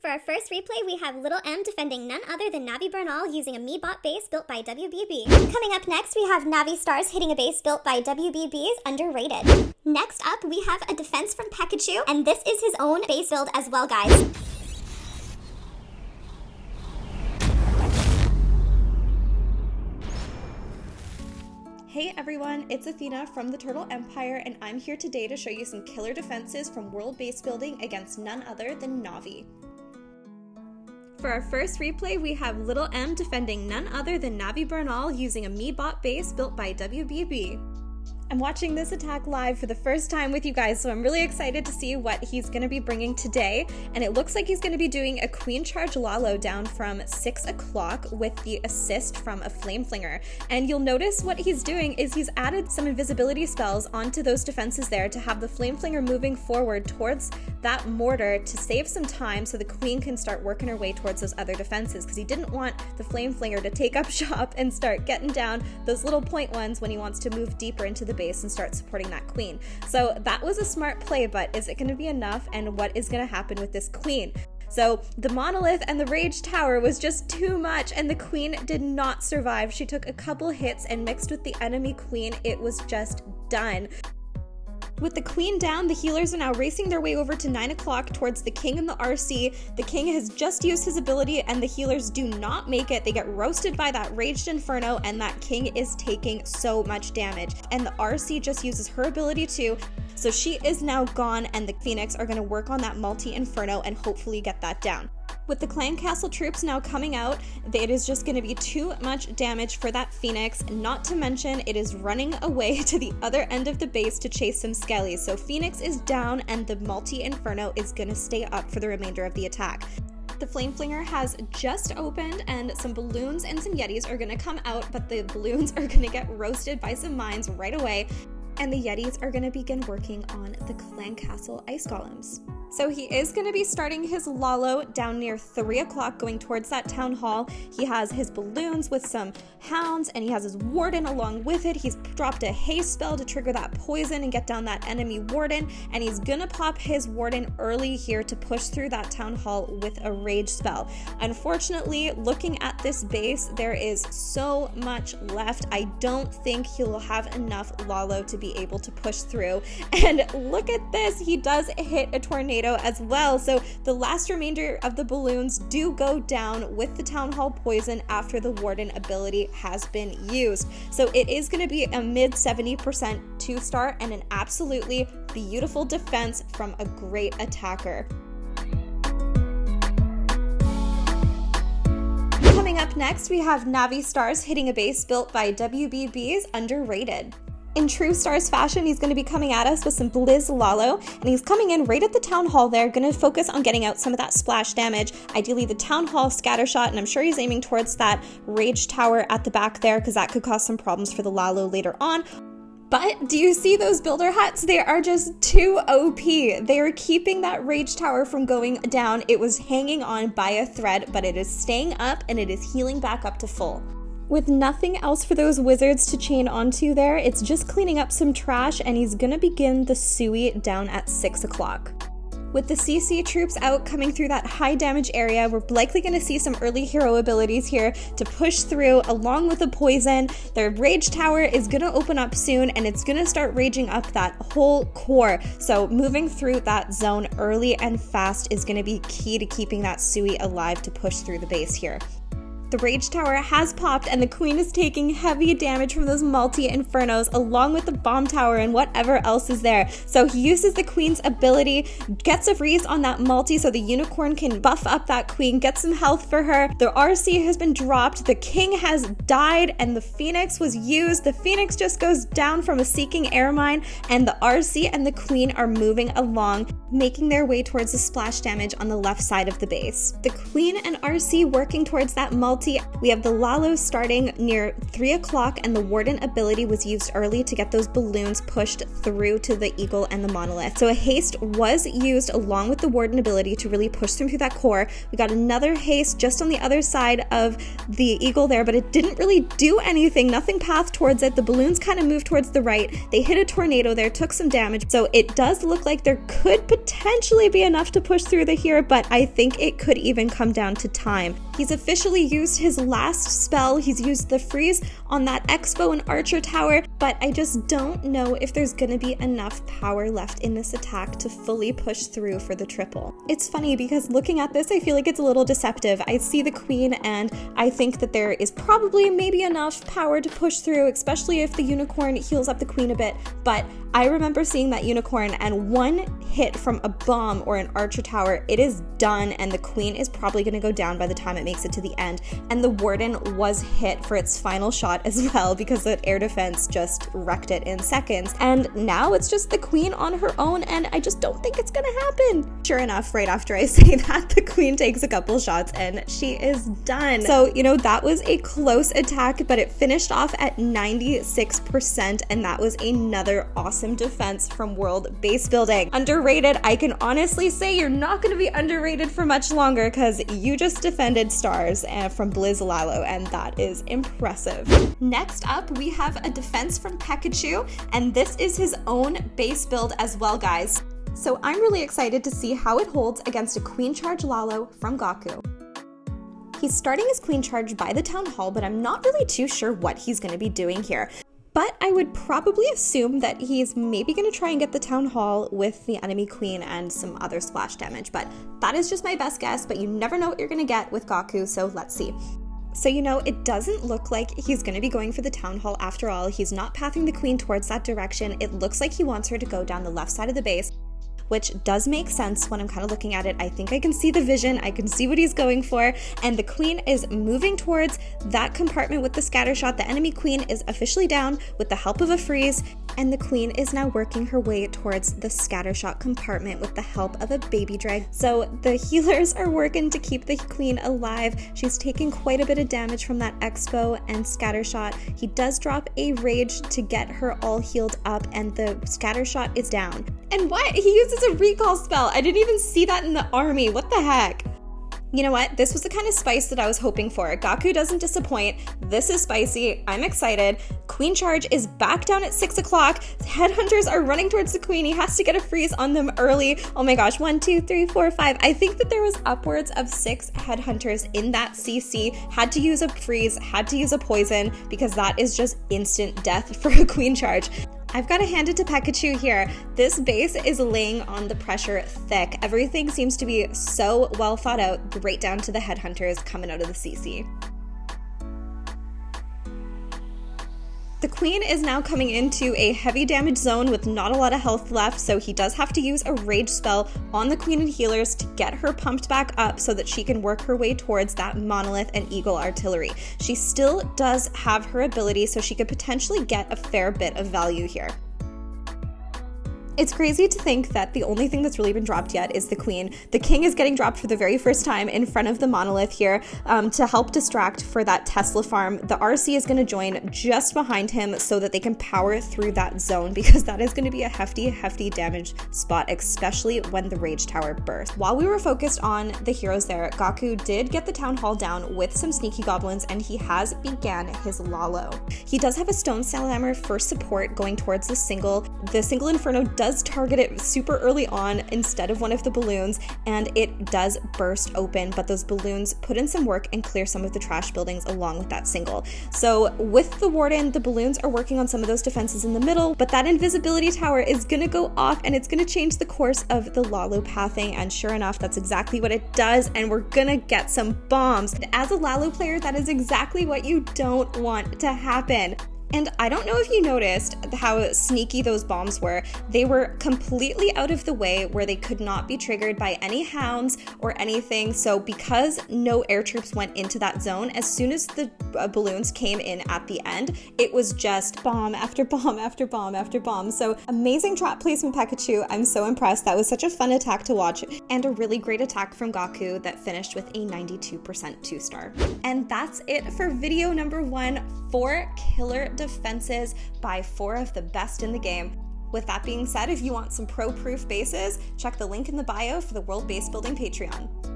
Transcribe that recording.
For our first replay, we have Little M defending none other than Navi Bernaul using a Mibot base built by WBB. Coming up next, we have Navi Stars hitting a base built by WBB's Underrated. Next up, we have a defense from Pekkachu, and this is his own base build as well, guys. Hey everyone, it's Athena from the Turtle Empire, and I'm here today to show you some killer defenses from World Base Building against none other than Navi. For our first replay, we have Little M defending none other than Navi Bernaul using a Mibot base built by WBB. I'm watching this attack live for the first time with you guys, so I'm really excited to see what he's going to be bringing today. And it looks like he's going to be doing a Queen Charge Lalo down from 6 o'clock with the assist from a Flame Flinger. And you'll notice what he's doing is he's added some invisibility spells onto those defenses there to have the Flame Flinger moving forward towards that mortar to save some time so the Queen can start working her way towards those other defenses, because he didn't want the Flame Flinger to take up shop and start getting down those little point ones when he wants to move deeper into the base and start supporting that queen. So that was a smart play, but is it going to be enough, and what is going to happen with this queen? So the Monolith and the Rage Tower was just too much, and the queen did not survive. She took a couple hits, and mixed with the enemy queen, it was just done. With the queen down, the healers are now racing their way over to 9 o'clock towards the king and the RC. The king has just used his ability, and the healers do not make it. They get roasted by that Raged Inferno, and that king is taking so much damage. And the RC just uses her ability too, so she is now gone, and the Phoenix are going to work on that multi-inferno and hopefully get that down. With the Clan Castle troops now coming out, it is just going to be too much damage for that Phoenix, not to mention it is running away to the other end of the base to chase some skellies. So Phoenix is down, and the multi-inferno is going to stay up for the remainder of the attack. The Flame Flinger has just opened, and some balloons and some yetis are going to come out, but the balloons are going to get roasted by some mines right away, and the yetis are going to begin working on the Clan Castle ice golems. So he is going to be starting his Lalo down near 3 o'clock going towards that town hall. He has his balloons with some hounds, and he has his warden along with it. He's dropped a haste spell to trigger that poison and get down that enemy warden, and he's going to pop his warden early here to push through that town hall with a rage spell. Unfortunately, looking at this base, there is so much left. I don't think he'll have enough Lalo to be able to push through. And look at this, he does hit a tornado as well. So the last remainder of the balloons do go down with the Town Hall poison after the Warden ability has been used. So it is going to be a mid 70% 2-star and an absolutely beautiful defense from a great attacker. Coming up next, we have Navi Stars hitting a base built by WBB's Underrated. In true Stars fashion, he's going to be coming at us with some Blizz Lalo, and he's coming in right at the Town Hall there, going to focus on getting out some of that splash damage, ideally the Town Hall scatter shot, and I'm sure he's aiming towards that Rage Tower at the back there, because that could cause some problems for the Lalo later on. But do you see those builder huts? They are just too OP. They are keeping that Rage Tower from going down. It was hanging on by a thread, but it is staying up, and it is healing back up to full. With nothing else for those wizards to chain onto there, it's just cleaning up some trash, and he's gonna begin the Sui down at 6 o'clock. With the CC troops out coming through that high damage area, we're likely going to see some early hero abilities here to push through along with the poison. Their Rage Tower is going to open up soon, and it's going to start raging up that whole core. So moving through that zone early and fast is going to be key to keeping that Sui alive to push through the base here. The Rage Tower has popped, and the Queen is taking heavy damage from those multi-infernos along with the Bomb Tower and whatever else is there. So he uses the Queen's ability, gets a freeze on that multi so the Unicorn can buff up that Queen, get some health for her. The RC has been dropped, the King has died, and the Phoenix was used. The Phoenix just goes down from a Seeking Air Mine, and the RC and the Queen are moving along, making their way towards the splash damage on the left side of the base. The Queen and RC working towards that multi difficulty. We have the Lalo starting near 3 o'clock, and the Warden ability was used early to get those balloons pushed through to the Eagle and the Monolith. So a haste was used along with the Warden ability to really push them through that core. We got another haste just on the other side of the Eagle there, but it didn't really do anything. Nothing pathed towards it. The balloons kind of moved towards the right. They hit a tornado there, took some damage. So it does look like there could potentially be enough to push through here, but I think it could even come down to time. He's officially used his last spell. He's used the freeze on that Expo and Archer Tower, but I just don't know if there's gonna be enough power left in this attack to fully push through for the triple. It's funny because looking at this, I feel like it's a little deceptive. I see the Queen and I think that there is probably maybe enough power to push through, especially if the Unicorn heals up the Queen a bit, but I remember seeing that Unicorn and one hit from a bomb or an Archer Tower, it is done, and the Queen is probably going to go down by the time it makes it to the end. And the Warden was hit for its final shot as well because the air defense just wrecked it in seconds. And now it's just the Queen on her own, and I just don't think it's going to happen. Sure enough, right after I say that, the Queen takes a couple shots and she is done. So, you know, that was a close attack, but it finished off at 96%, and that was another awesome defense from World Base Building. Underrated, I can honestly say you're not going to be underrated for much longer because you just defended stars from Blizz Lalo, and that is impressive. Next up, we have a defense from Pekkachu, and this is his own base build as well, guys. So I'm really excited to see how it holds against a Queen Charge Lalo from Gaku. He's starting his Queen Charge by the Town Hall, but I'm not really too sure what he's going to be doing here. But I would probably assume that he's maybe going to try and get the Town Hall with the enemy Queen and some other splash damage. But that is just my best guess, but you never know what you're going to get with Gaku, so let's see. So, you know, it doesn't look like he's going to be going for the Town Hall after all. He's not pathing the Queen towards that direction. It looks like he wants her to go down the left side of the base, which does make sense when I'm kind of looking at it. I think I can see the vision, I can see what he's going for, and the Queen is moving towards that compartment with the scatter shot. The enemy Queen is officially down with the help of a freeze, and the Queen is now working her way towards the scatter shot compartment with the help of a baby drag. So the healers are working to keep the Queen alive. She's taking quite a bit of damage from that Expo and scatter shot. He does drop a rage to get her all healed up, and the scatter shot is down. And what? He uses a recall spell. I didn't even see that in the army. What the heck? You know what? This was the kind of spice that I was hoping for. Gaku doesn't disappoint. This is spicy. I'm excited. Queen Charge is back down at 6 o'clock. Headhunters are running towards the Queen. He has to get a freeze on them early. Oh my gosh, 1, 2, 3, 4, 5. I think that there was upwards of 6 Headhunters in that CC. Had to use a freeze, had to use a poison, because that is just instant death for a Queen Charge. I've got to hand it to Pekkachu here. This base is laying on the pressure thick. Everything seems to be so well thought out, right down to the Headhunters coming out of the CC. The Queen is now coming into a heavy damage zone with not a lot of health left, so he does have to use a rage spell on the Queen and healers to get her pumped back up so that she can work her way towards that Monolith and Eagle artillery. She still does have her ability, so she could potentially get a fair bit of value here. It's crazy to think that the only thing that's really been dropped yet is the Queen. The King is getting dropped for the very first time in front of the Monolith here to help distract for that Tesla farm. The RC is going to join just behind him so that they can power through that zone, because that is going to be a hefty damage spot, especially when the Rage Tower bursts. While we were focused on the heroes there, Gaku did get the Town Hall down with some sneaky goblins, and he has began his Lalo. He does have a Stone Slammer for support going towards the single. The single Inferno does target it super early on instead of one of the balloons, and it does burst open, but those balloons put in some work and clear some of the trash buildings along with that single. So with the Warden, the balloons are working on some of those defenses in the middle, but that invisibility tower is gonna go off and it's gonna change the course of the Lalo pathing, and sure enough, that's exactly what it does, and we're gonna get some bombs. As a Lalo player, that is exactly what you don't want to happen. And I don't know if you noticed how sneaky those bombs were. They were completely out of the way where they could not be triggered by any hounds or anything. So because no air troops went into that zone, as soon as the balloons came in at the end, it was just bomb after bomb after bomb after bomb. So amazing trap placement, Pekkachu. I'm so impressed. That was such a fun attack to watch, and a really great attack from Gaku that finished with a 92% 2-star. And that's it for video number 1, 4 killer defenses by 4 of the best in the game. With that being said, if you want some pro-proof bases, check the link in the bio for the World Base Building Patreon.